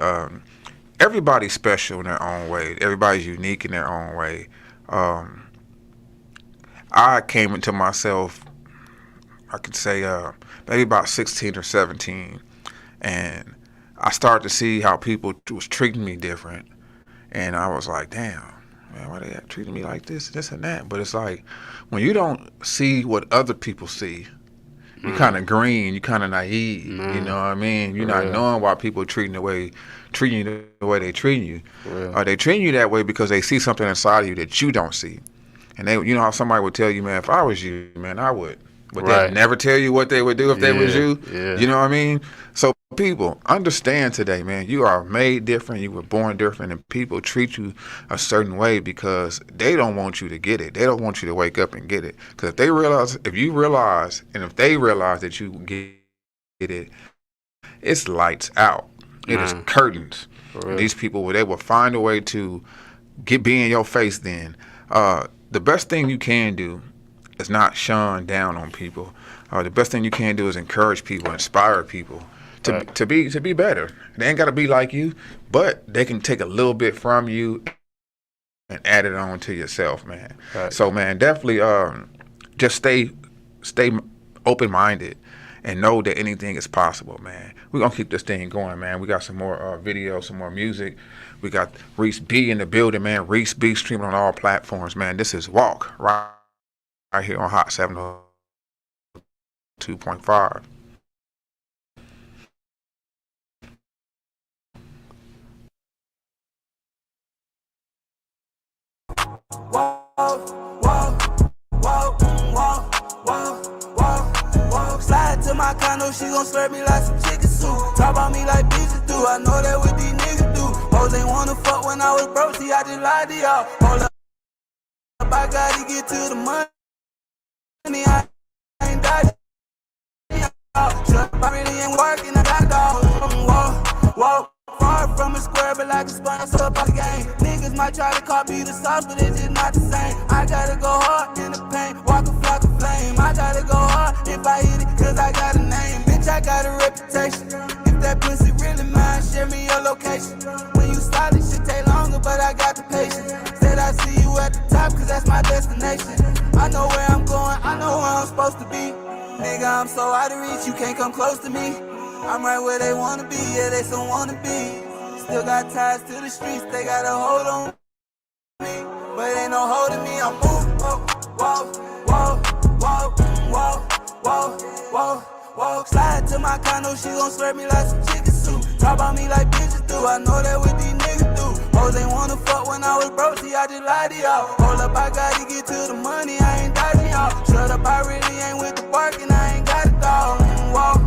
Everybody's special in their own way. Everybody's unique in their own way. I came into myself, I could say, maybe about 16 or 17, and I started to see how people was treating me different, and I was like, damn, man, why they treating me like this and that? But it's like, when you don't see what other people see, you kind of green, you kind of naive, you know what I mean? You're not knowing why people treating you the way they treating you. They treating you that way because they see something inside of you that you don't see. And they, you know how somebody would tell you, man, if I was you, man, I would. But they'd never tell you what they would do if they was you. Yeah. You know what I mean? So people, understand today, man, you are made different, you were born different, and people treat you a certain way because they don't want you to get it. They don't want you to wake up and get it. Because if they realize that you get it, it's lights out. It is curtains. These people, they will find a way to be in your face then. The best thing you can do is not shun down on people. The best thing you can do is encourage people, inspire people to be better. They ain't got to be like you, but they can take a little bit from you and add it on to yourself, man. So, man, definitely just stay open-minded and know that anything is possible, man. We're going to keep this thing going, man. We got some more video, some more music. We got Reese B in the building, man. Reese B streaming on all platforms, man. This is Walk right here on Hot 702.5. Slide to my condo, she gon' slurp me like some chicken soup. Talk about me like bitches do, I know that what these niggas do. Hoes ain't wanna fuck when I was broke, see I just lied to y'all. Hold up, I gotta get to the money, I ain't dodging y'all. I really ain't working, I got dogs. Walk far from a square, but like a sponge up the game. Niggas might try to copy the sauce, but it's just not the same. I gotta go hard in the paint, walk a flock of flame. I gotta go hard if I hit it, cause I got a name. Bitch, I got a reputation. If that pussy really mine, share me your location. When you start, it should take longer, but I got the patience. Said I see you at the top, cause that's my destination. I know where I'm going, I know where I'm supposed to be. Nigga, I'm so out of reach, you can't come close to me. I'm right where they wanna be, yeah, they so wanna be. Still got ties to the streets, they got a hold on me. But ain't no holding me, I'm walk. Slide to my condo, she gon' slurp me like some chicken soup. Talk about me like bitches do, I know that what these niggas do. Hoes ain't wanna fuck when I was broke, see I just lied to y'all. Hold up, I gotta get to the money, I ain't dodging y'all. Shut up, I really ain't with the barking, I ain't got a dog. Walk.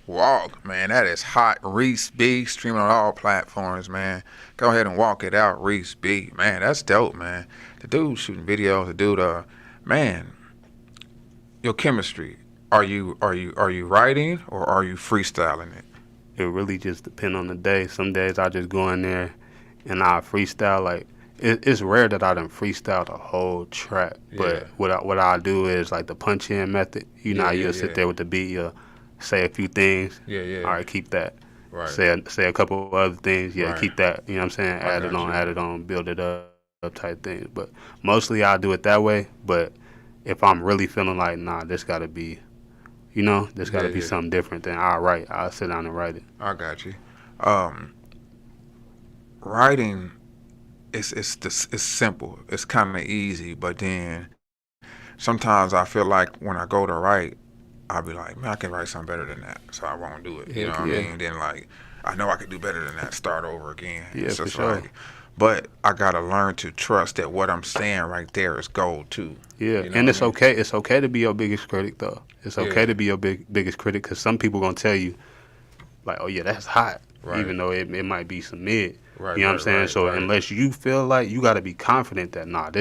Walk, man. That is hot. Reese B streaming on all platforms, man. Go ahead and walk it out, Reese B. Man, that's dope, man. The dude shooting videos, the dude, man, your chemistry. Are you writing or are you freestyling it? It really just depends on the day. Some days I just go in there and I freestyle. Like it's rare that I done freestyle the whole track. But what I do is like the punch in method. You know, you'll sit there with the beat, you'll say a few things. All right, keep that. Right. Say a couple of other things. Keep that. You know what I'm saying? Add it on, build it up type things. But mostly I do it that way. But if I'm really feeling like, nah, this got to be. You know, there's got to be something different. Then I'll sit down and write it. I got you. Writing, it's simple. It's kind of easy, but then sometimes I feel like when I go to write, I'll be like, man, I can write something better than that, so I won't do it. You know what I mean? Then like, I know I could do better than that. Start over again. Yeah, for sure. but I gotta learn to trust that what I'm saying right there is gold too. Yeah, and it's okay. It's okay to be your biggest critic, though. It's okay to be your biggest critic, because some people gonna tell you, like, "Oh yeah, that's hot," even though it might be some mid. Right, you know what I'm saying? So unless you feel like, you gotta be confident that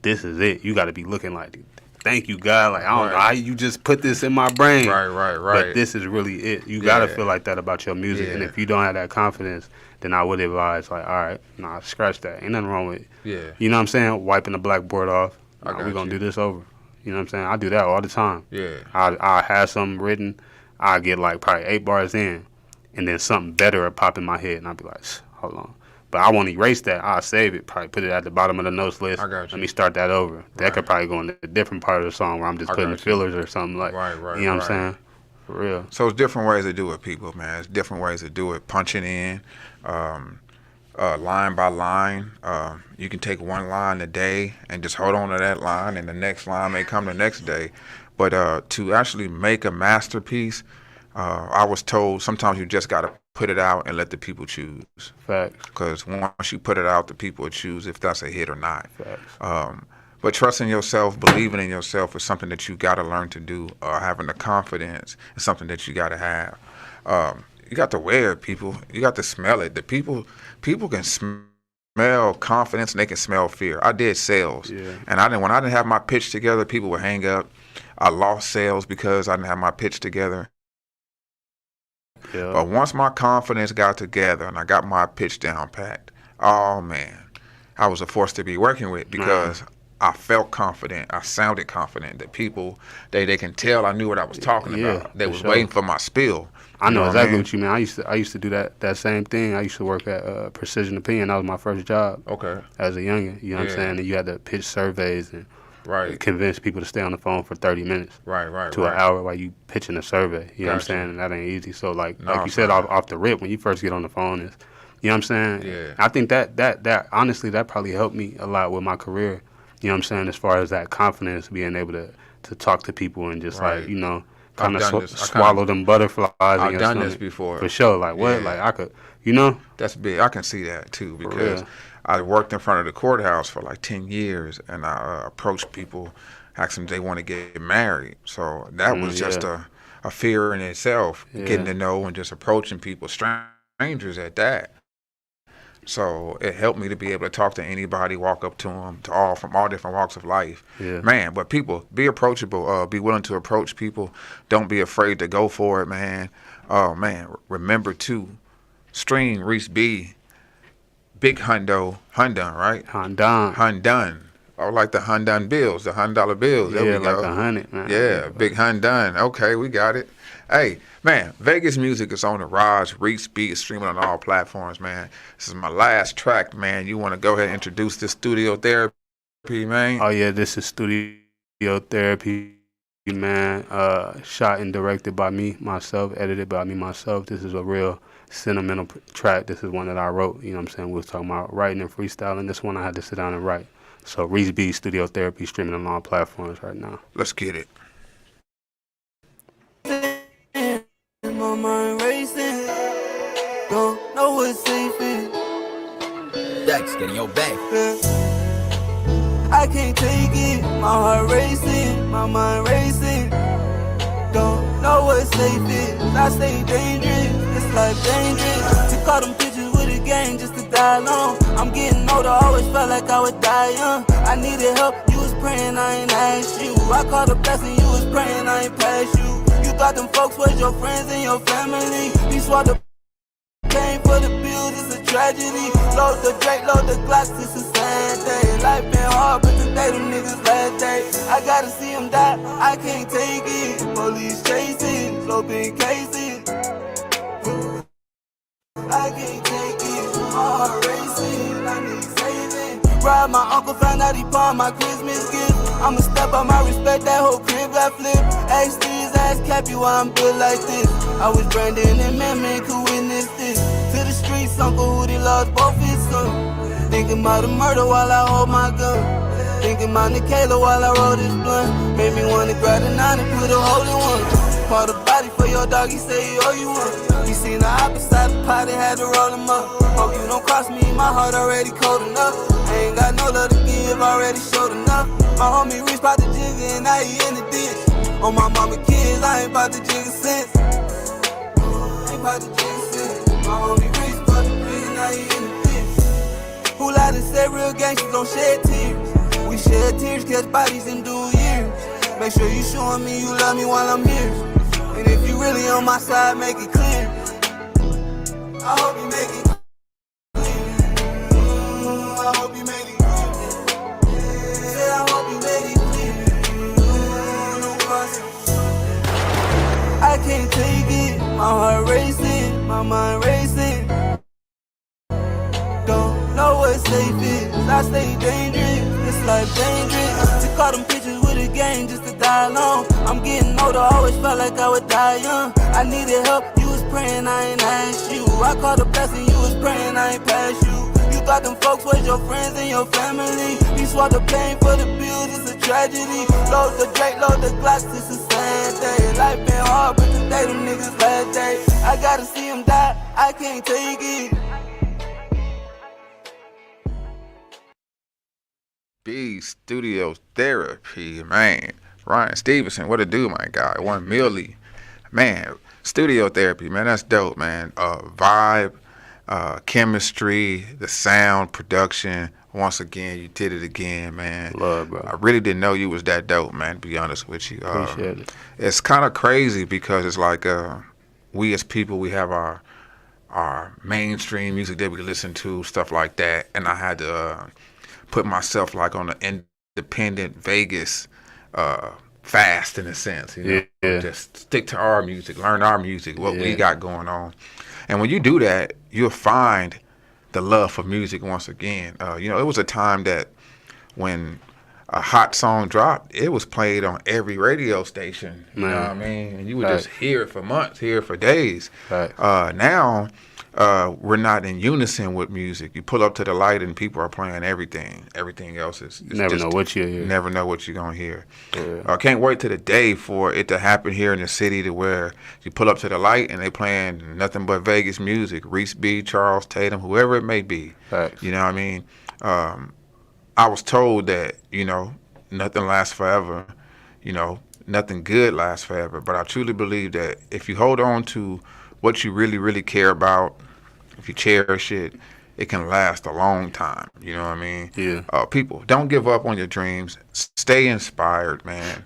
this is it. You gotta be looking like, thank you, God. Like, I don't know how you just put this in my brain. Right. But this is really it. You gotta feel like that about your music. And if you don't have that confidence, then I would advise, like, all right, nah, scratch that. Ain't nothing wrong with it. Yeah. You know what I'm saying? Wiping the blackboard off. We're gonna do this over. You know what I'm saying? I do that all the time. Yeah. I have something written. I get like probably 8 bars in, and then something better will pop in my head, and I'll be like, hold on. But I won't erase that. I'll save it, probably put it at the bottom of the notes list. I got you. Let me start that over. That could probably go in a different part of the song where I'm just putting fillers or something like. Right. You know what I'm saying? For real. So it's different ways to do it, people, man. It's different ways to do it. Punching in, line by line. You can take one line a day and just hold on to that line, and the next line may come the next day. But to actually make a masterpiece, I was told sometimes you just got to put it out and let the people choose. Facts. Because once you put it out, the people will choose if that's a hit or not. Facts. But trusting yourself, believing in yourself is something that you got to learn to do. Having the confidence is something that you got to have. You got to wear it, people. You got to smell it. The people can smell confidence and they can smell fear. I did sales, and when I didn't have my pitch together, people would hang up. I lost sales because I didn't have my pitch together. Yeah. But once my confidence got together and I got my pitch down packed, oh man, I was a force to be working with, because I felt confident. I sounded confident. That people, they can tell I knew what I was talking about. They was waiting for my spill. I know exactly what you mean. I used to do that same thing. I used to work at Precision Opinion. That was my first job. Okay. As a youngin', you know what I'm saying? And you had to pitch surveys and convince people to stay on the phone for 30 minutes. To an hour while you pitching a survey. You know what I'm saying? And that ain't easy. So like you said off the rip, when you first get on the phone, is, you know what I'm saying? Yeah. I think that honestly, that probably helped me a lot with my career. You know what I'm saying? As far as that confidence, being able to talk to people and just like, you know, kind of swallow them butterflies. I've done this before. For sure. Like what? Like I could, you know? That's big. I can see that too, because I worked in front of the courthouse for like 10 years, and I approached people, asked them if they want to get married. So that was just a fear in itself, getting to know and just approaching people, strangers at that. So it helped me to be able to talk to anybody, walk up to them, from all different walks of life. Yeah. Man, but people, be approachable. Be willing to approach people. Don't be afraid to go for it, man. Oh, man, remember to stream Reese B. Big Hundun, right? Hundun. Oh, like the Hundun bills, the $100 bills. There we go. Like 100, man. Yeah, Big Hundun. Okay, we got it. Hey, man, Vegas music is on the rise. Reese B is streaming on all platforms, man. This is my last track, man. You want to go ahead and introduce this Studio Therapy, man? Oh, yeah, this is Studio Therapy, man. Shot and directed by me, myself, edited by me, myself. This is a real sentimental track. This is one that I wrote, you know what I'm saying? We was talking about writing and freestyling. This one I had to sit down and write. So Reese B, Studio Therapy, streaming on all platforms right now. Let's get it. My mind racing, don't know what's safe in. Dex, get in your bag. I can't take it, my heart racing, my mind racing. Don't know what's safe is. I stay dangerous, it's like dangerous. To call them pictures with a gang just to die alone. I'm getting older, always felt like I would die young. I needed help, you was praying, I ain't asked you. I called a blessing, you was praying, I ain't passed you. You thought them folks was your friends and your family. You swore the pain for the bills, it's a tragedy. Load the Drake, load the Glocks, it's a sad day. Life been hard, but today them niggas last day. I gotta see them die, I can't take it. Police chasing, sloping cases. I can't take it, my heart racing, I need saving. Robbed my uncle, found out he pawned my Christmas gift. I'ma step on my respect, that whole crib got flipped. Ask these ass Cappy why I'm built like this. I was Brandon and man could witness this. To the streets, Uncle Woody lost both his sons. Thinking about the murder while I hold my gun. Thinking about Nikayla while I roll this blunt. Made me wanna grab the 9 and put a hole in one. Call the body for your dog, he say he owe you one. We seen the opposite the pot and had to roll him up. Hope you don't cross me, my heart already cold enough. I ain't got no love to give, already showed enough. My homie reached by the jigger and now he in the ditch. On my mama kids, I ain't about the jigger since. Ain't about the jigger since. My homie reached by the jigger, now he in the ditch. Who lied and said real gangsters don't shed tears? We shed tears, catch bodies and do years. Make sure you showing me you love me while I'm here. And if you really on my side, make it clear. I hope you make it clear. I hope you make it clear. Say I hope you make it clear. I can't take it. My heart racing, my mind racing. Don't know what safe is. I stay dangerous. This life dangerous. Took all them pictures with a gang just to die alone. I'm getting older, always felt like I would die young. I needed help, you was praying, I ain't asked you. I called a blessing, you was praying, I ain't passed you. You thought them folks was your friends and your family. You swallowed the pain for the bills, it's a tragedy. Load the Drake, load the Glocks, it's a sad day. Life been hard, but today them niggas last day. I gotta see them die, I can't take it. B Studio Therapy, man. Ryan Stevenson, what a do, my guy. One Millie, man. Studio Therapy, man. That's dope, man. Vibe, chemistry, the sound, production. Once again, you did it again, man. Love, bro. I really didn't know you was that dope, man. To be honest with you, Appreciate it. It's kind of crazy because it's like we as people, we have our mainstream music that we listen to, stuff like that, and I had to put myself like on an independent Vegas fast in a sense, you know. Yeah. Just stick to our music, learn our music, what we got going on. And when you do that, you'll find the love for music once again. You know, it was a time that when a hot song dropped, it was played on every radio station. You know what I mean? And you would just hear it for months, hear it for days. Now, we're not in unison with music. You pull up to the light and people are playing everything. Everything else is never know what you hear. Never know what you're gonna hear. I can't wait to the day for it to happen here in the city to where you pull up to the light and they playing nothing but Vegas music. Reese B, Charles Tatum, whoever it may be. You know what I mean? I was told that, you know, nothing lasts forever. You know, nothing good lasts forever. But I truly believe that if you hold on to what you really, really care about, if you cherish it, it can last a long time. You know what I mean? Yeah. People, don't give up on your dreams. Stay inspired, man.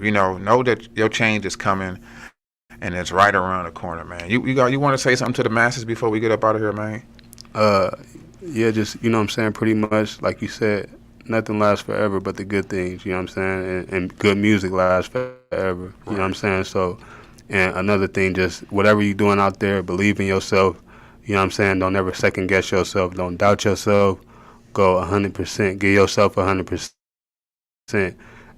You know that your change is coming, and it's right around the corner, man. You want to say something to the masses before we get up out of here, man? Yeah, just, you know what I'm saying, pretty much, like you said, nothing lasts forever but the good things, you know what I'm saying? And good music lasts forever, you know what I'm saying? So, and another thing, just whatever you're doing out there, believe in yourself, you know what I'm saying? Don't ever second guess yourself. Don't doubt yourself. Go 100%. Give yourself 100%.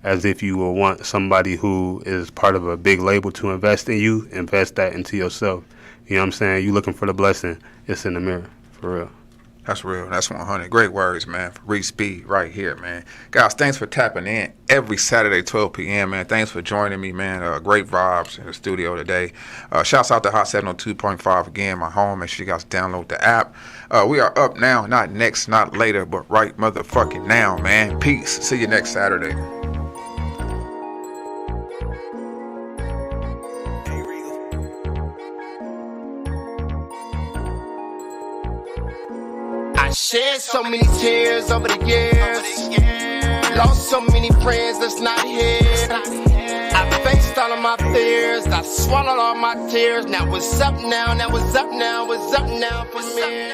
As if you will want somebody who is part of a big label to invest in you, invest that into yourself. You know what I'm saying? You looking for the blessing, it's in the mirror, for real. That's real. That's 100. Great words, man. For Reese B right here, man. Guys, thanks for tapping in every Saturday, 12 p.m., man. Thanks for joining me, man. Great vibes in the studio today. Shouts out to Hot 702.5 again, my home. Make sure you guys download the app. We are up now, not next, not later, but right motherfucking now, man. Peace. See you next Saturday. Shed so many tears over the years. Lost so many friends that's not here. I faced all of my fears. I swallowed all my tears. Now what's up now? Now what's up now? What's up now for me?